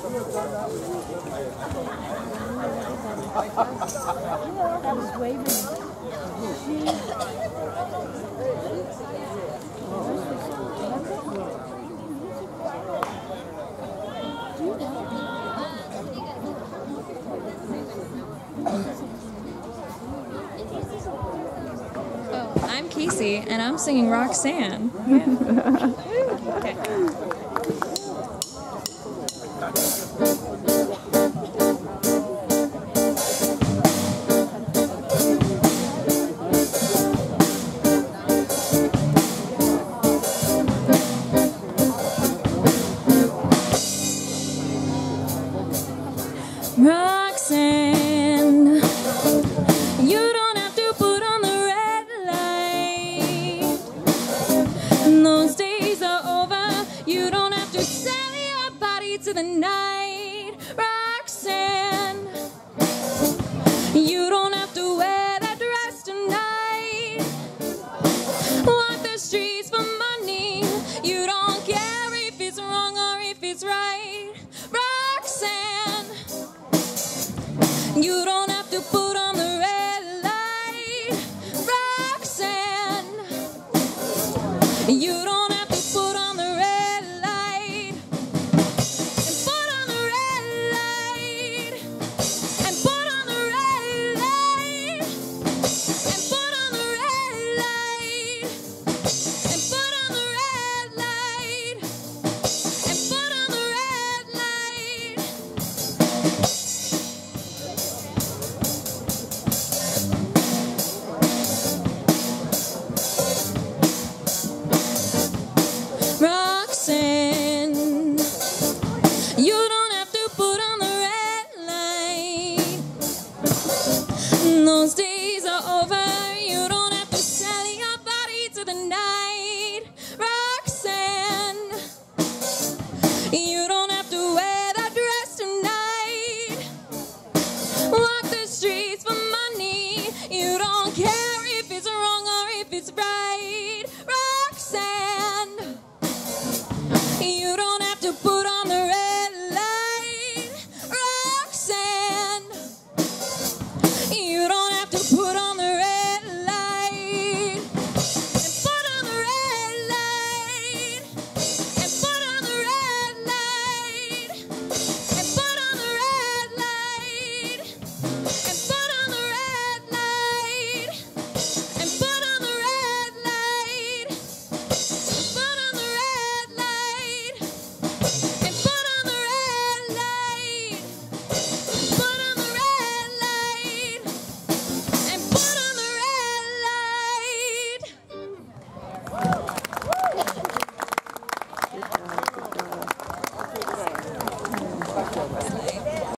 That was waving. Oh, I'm Casey, and I'm singing Roxanne. Yeah. Okay. Roxanne, you don't have to put on the red light. Those days are over. You don't have to sell your body to the night. Roxanne, you don't have to wear that dress tonight. Walk the streets for money. You don't care if it's wrong or if it's right. Roxanne, you don't have to put on the red light. Roxanne, you don't have to put on the red light. And put on the red light. And put on the red light. And put on the red light. And put on the red light. And put on the red light. Roxanne, you don't have to put on the red light. Those days